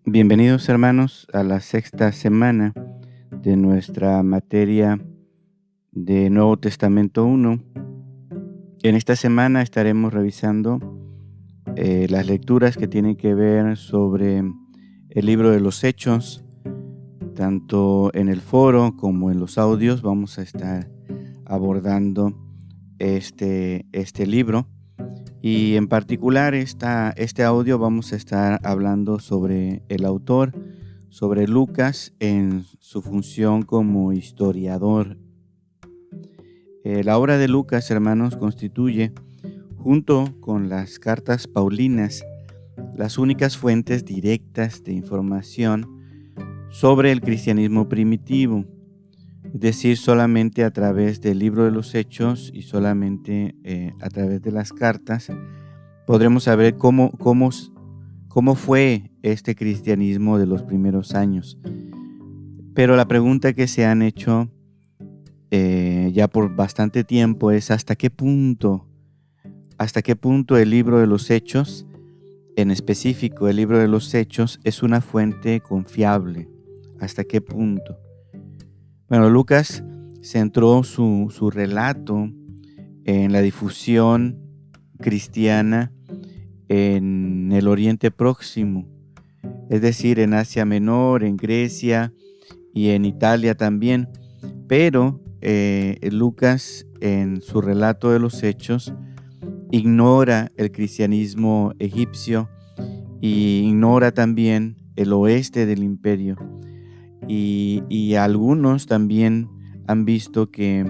Bienvenidos hermanos a la sexta semana de nuestra materia de Nuevo Testamento 1. En esta semana estaremos revisando las lecturas que tienen que ver sobre el libro de los Hechos. Tanto en el foro como en los audios vamos a estar abordando este libro. Y en particular este audio vamos a estar hablando sobre el autor, sobre Lucas en su función como historiador. La obra de Lucas, hermanos, constituye, junto con las cartas paulinas, las únicas fuentes directas de información sobre el cristianismo primitivo. Es decir, solamente a través del libro de los Hechos y solamente a través de las cartas podremos saber cómo fue este cristianismo de los primeros años. Pero la pregunta que se han hecho ya por bastante tiempo es ¿hasta qué punto el libro de los Hechos, en específico el libro de los Hechos, es una fuente confiable? ¿Hasta qué punto? Bueno, Lucas centró su relato en la difusión cristiana en el Oriente Próximo, es decir, en Asia Menor, en Grecia y en Italia también. Pero Lucas, en su relato de los Hechos, ignora el cristianismo egipcio y ignora también el oeste del imperio. Y algunos también han visto que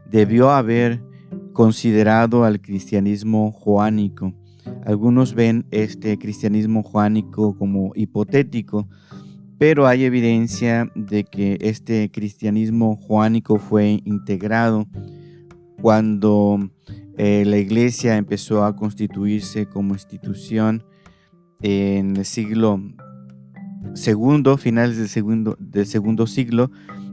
debió haber considerado al cristianismo joánico. Algunos ven este cristianismo joánico como hipotético, pero hay evidencia de que este cristianismo joánico fue integrado cuando la iglesia empezó a constituirse como institución en el siglo segundo, finales del segundo siglo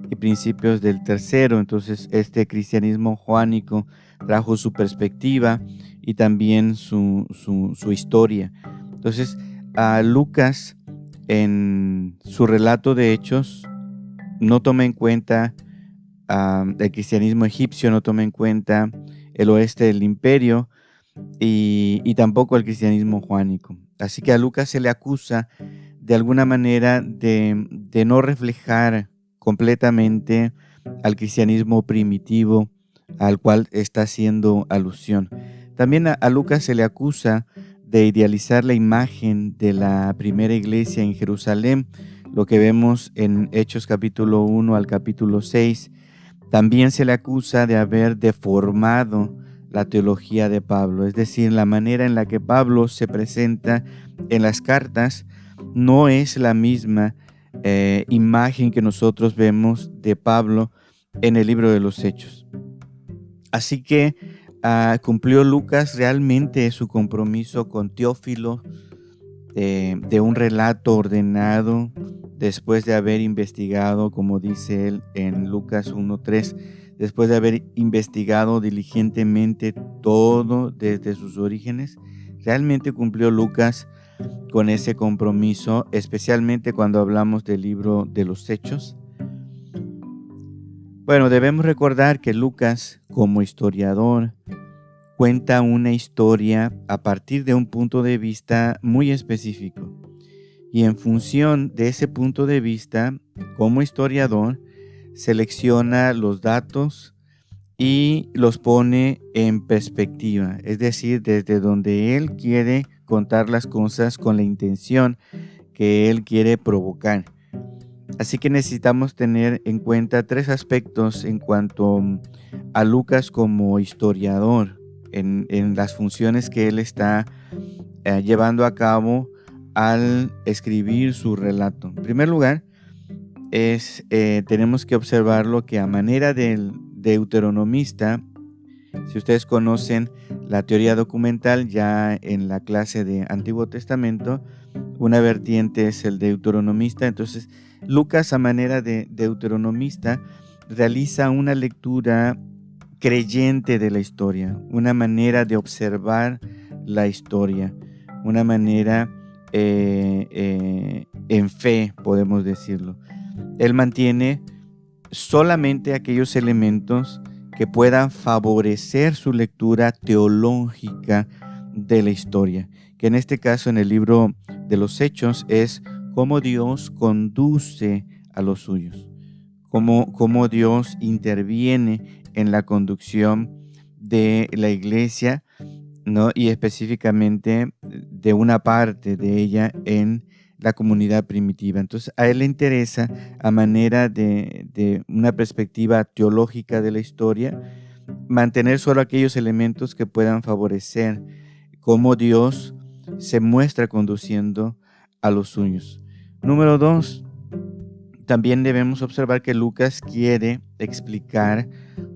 y principios del tercero. Entonces este cristianismo joánico trajo su perspectiva y también su historia. Entonces a Lucas, en su relato de Hechos, no toma en cuenta el cristianismo egipcio, no toma en cuenta el oeste del imperio y tampoco el cristianismo joánico. Así que a Lucas se le acusa de alguna manera de no reflejar completamente al cristianismo primitivo al cual está haciendo alusión. También a Lucas se le acusa de idealizar la imagen de la primera iglesia en Jerusalén, lo que vemos en Hechos capítulo 1 al capítulo 6. También se le acusa de haber deformado la teología de Pablo, es decir, la manera en la que Pablo se presenta en las cartas no es la misma imagen que nosotros vemos de Pablo en el libro de los Hechos. Así que cumplió Lucas realmente su compromiso con Teófilo de un relato ordenado después de haber investigado, como dice él en Lucas 1:3, después de haber investigado diligentemente todo desde sus orígenes. Realmente cumplió Lucas con ese compromiso, especialmente cuando hablamos del libro de los Hechos. Bueno, debemos recordar que Lucas, como historiador, cuenta una historia a partir de un punto de vista muy específico. Y en función de ese punto de vista, como historiador, selecciona los datos y los pone en perspectiva, es decir, desde donde él quiere contar las cosas con la intención que él quiere provocar. Así que necesitamos tener en cuenta tres aspectos en cuanto a Lucas como historiador, en las funciones que él está llevando a cabo al escribir su relato. En primer lugar, tenemos que observar lo que a manera del deuteronomista, si ustedes conocen la teoría documental ya en la clase de Antiguo Testamento, una vertiente es el deuteronomista. Entonces Lucas, a manera de deuteronomista, realiza una lectura creyente de la historia, una manera de observar la historia, una manera en fe, podemos decirlo. Él mantiene solamente aquellos elementos que puedan favorecer su lectura teológica de la historia, que en este caso en el libro de los Hechos es cómo Dios conduce a los suyos, cómo Dios interviene en la conducción de la iglesia, ¿no? Y específicamente de una parte de ella en la comunidad primitiva. Entonces, a él le interesa, a manera de una perspectiva teológica de la historia, mantener solo aquellos elementos que puedan favorecer cómo Dios se muestra conduciendo a los suyos. Número 2, también debemos observar que Lucas quiere explicar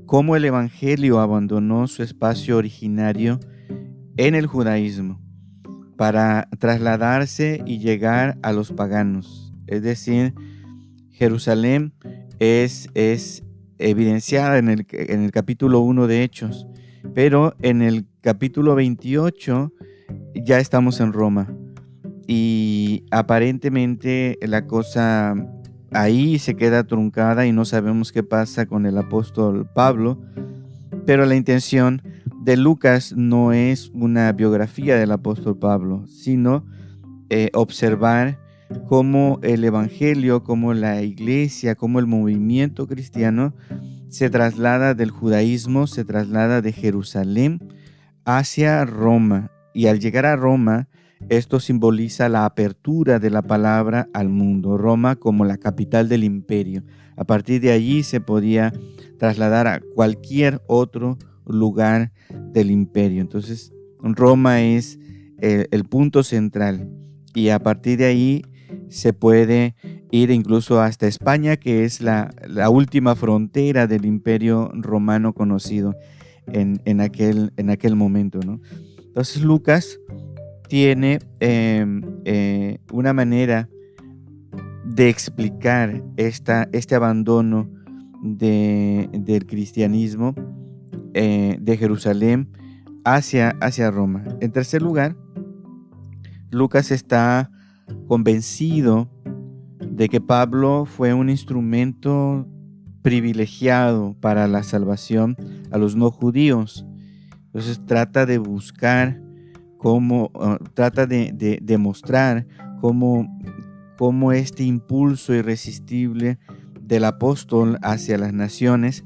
cómo el Evangelio abandonó su espacio originario en el judaísmo para trasladarse y llegar a los paganos. Es decir, Jerusalén es evidenciada en el capítulo 1 de Hechos, pero en el capítulo 28 ya estamos en Roma y aparentemente la cosa ahí se queda truncada y no sabemos qué pasa con el apóstol Pablo, pero la intención de Lucas no es una biografía del apóstol Pablo, sino observar cómo el evangelio, cómo la iglesia, cómo el movimiento cristiano se traslada del judaísmo, se traslada de Jerusalén hacia Roma. Y al llegar a Roma, esto simboliza la apertura de la palabra al mundo. Roma como la capital del imperio. A partir de allí se podía trasladar a cualquier otro lugar del imperio. Entonces, Roma es el punto central. Y a partir de ahí se puede ir incluso hasta España, que es la última frontera del imperio romano conocido en aquel momento, ¿no? Entonces Lucas tiene una manera de explicar este abandono del cristianismo de Jerusalén hacia Roma. En tercer lugar, Lucas está convencido de que Pablo fue un instrumento privilegiado para la salvación a los no judíos. Entonces trata de buscar trata de demostrar cómo este impulso irresistible del apóstol hacia las naciones,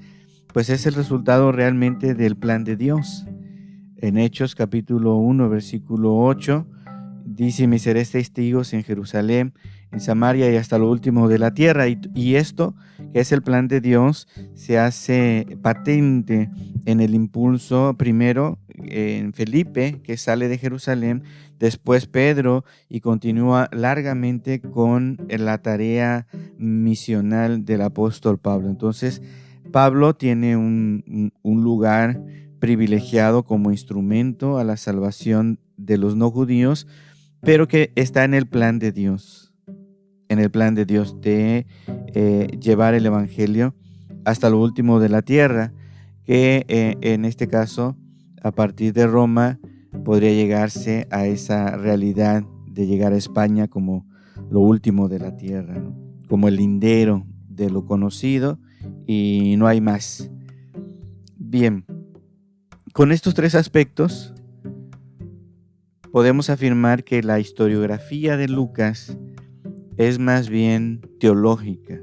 pues es el resultado realmente del plan de Dios. En Hechos capítulo 1, versículo 8, dice: me seréis testigos en Jerusalén, en Samaria y hasta lo último de la tierra. Y esto, que es el plan de Dios, se hace patente en el impulso, primero en Felipe, que sale de Jerusalén, después Pedro, y continúa largamente con la tarea misional del apóstol Pablo. Entonces, Pablo tiene un lugar privilegiado como instrumento a la salvación de los no judíos, pero que está en el plan de Dios, de llevar el evangelio hasta lo último de la tierra, que en este caso, a partir de Roma, podría llegarse a esa realidad de llegar a España como lo último de la tierra, ¿no? Como el lindero de lo conocido y no hay más. Bien, con estos tres aspectos podemos afirmar que la historiografía de Lucas es más bien teológica.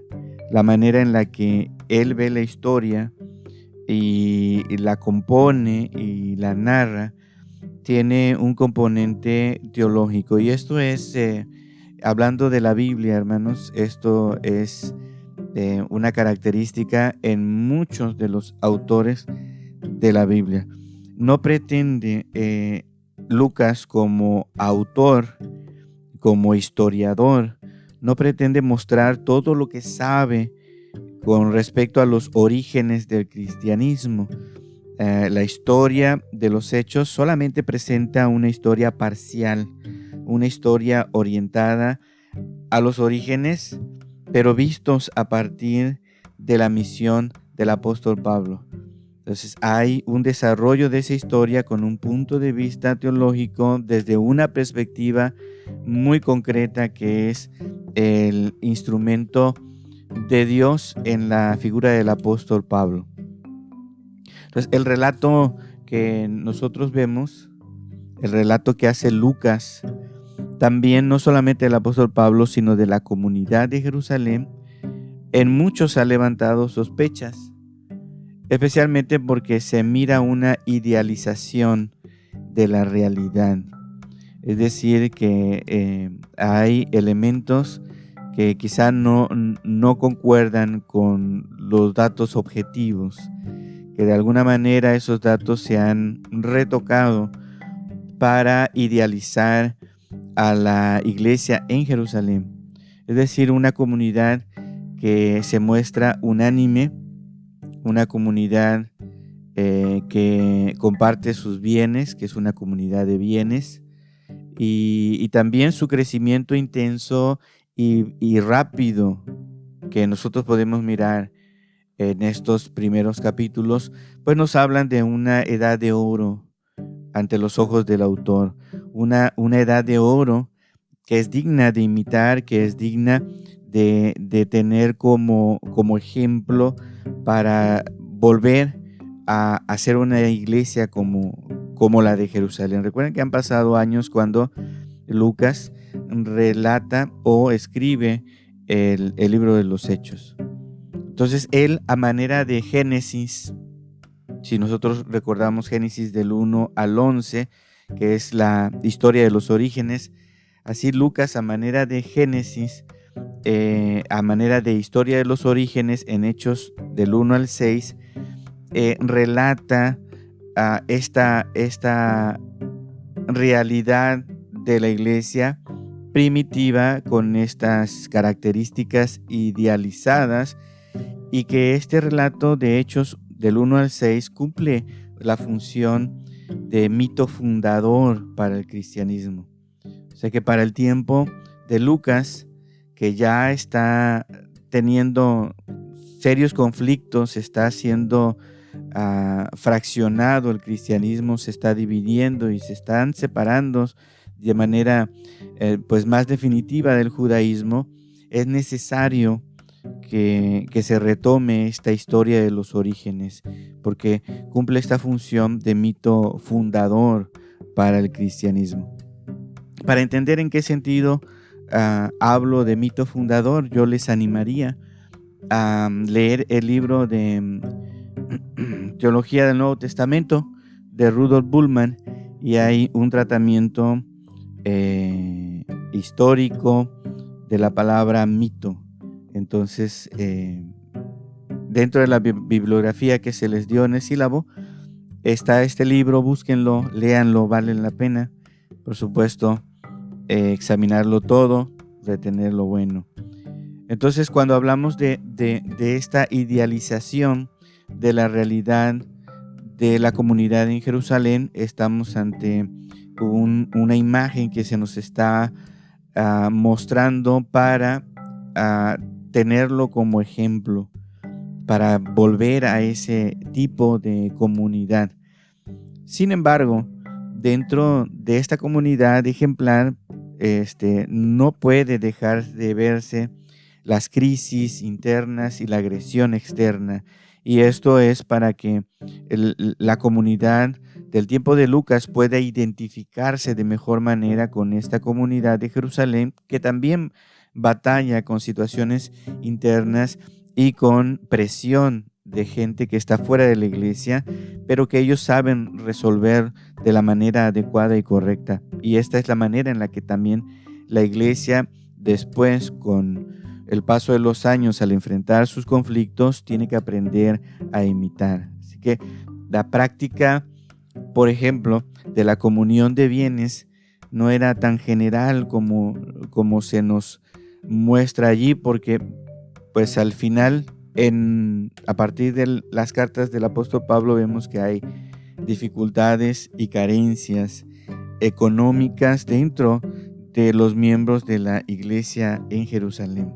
La manera en la que él ve la historia y la compone y la narra tiene un componente teológico. Y esto es, hablando de la Biblia, hermanos, esto es una característica en muchos de los autores de la Biblia. No pretende Lucas como autor, como historiador, no pretende mostrar todo lo que sabe con respecto a los orígenes del cristianismo. La historia de los Hechos solamente presenta una historia parcial, una historia orientada a los orígenes, pero vistos a partir de la misión del apóstol Pablo. Entonces hay un desarrollo de esa historia con un punto de vista teológico desde una perspectiva muy concreta, que es el instrumento de Dios en la figura del apóstol Pablo. Entonces el relato que nosotros vemos, el relato que hace Lucas, también no solamente del apóstol Pablo, sino de la comunidad de Jerusalén, en muchos ha levantado sospechas, especialmente porque se mira una idealización de la realidad. Es decir, que hay elementos que quizá no concuerdan con los datos objetivos, que de alguna manera esos datos se han retocado para idealizar a la iglesia en Jerusalén. Es decir, una comunidad que se muestra unánime, una comunidad que comparte sus bienes, que es una comunidad de bienes, y también su crecimiento intenso y rápido que nosotros podemos mirar en estos primeros capítulos, pues nos hablan de una edad de oro ante los ojos del autor, una edad de oro que es digna de imitar, que es digna de tener como ejemplo para volver a hacer una iglesia como la de Jerusalén. Recuerden que han pasado años cuando Lucas relata o escribe el libro de los Hechos. Entonces él, a manera de Génesis, si nosotros recordamos Génesis del 1 al 11, que es la historia de los orígenes, así Lucas, a manera de Génesis, a manera de historia de los orígenes, en Hechos del 1 al 6, relata esta realidad de la iglesia primitiva con estas características idealizadas, y que este relato de Hechos del 1 al 6 cumple la función de mito fundador para el cristianismo. O sea que para el tiempo de Lucas, que ya está teniendo serios conflictos, está siendo fraccionado el cristianismo, se está dividiendo y se están separando de manera pues más definitiva del judaísmo, es necesario que se retome esta historia de los orígenes, porque cumple esta función de mito fundador para el cristianismo. Para entender en qué sentido hablo de mito fundador, yo les animaría a leer el libro de Teología del Nuevo Testamento de Rudolf Bultmann, y hay un tratamiento histórico de la palabra mito. Entonces, dentro de la bibliografía que se les dio en el sílabo, está este libro, búsquenlo, léanlo, vale la pena. Por supuesto, examinarlo todo, retener lo bueno. Entonces, cuando hablamos de esta idealización de la realidad de la comunidad en Jerusalén, estamos ante una imagen que se nos está mostrando para tenerlo como ejemplo, para volver a ese tipo de comunidad. Sin embargo, dentro de esta comunidad ejemplar, no puede dejar de verse las crisis internas y la agresión externa. Y esto es para que la comunidad del tiempo de Lucas pueda identificarse de mejor manera con esta comunidad de Jerusalén, que también batalla con situaciones internas y con presión de gente que está fuera de la iglesia, pero que ellos saben resolver de la manera adecuada y correcta. Y esta es la manera en la que también la iglesia, después, con el paso de los años, al enfrentar sus conflictos, tiene que aprender a imitar. Así que la práctica, por ejemplo, de la comunión de bienes no era tan general como se nos muestra allí, porque pues al final, a partir de las cartas del apóstol Pablo, vemos que hay dificultades y carencias económicas dentro de los miembros de la iglesia en Jerusalén.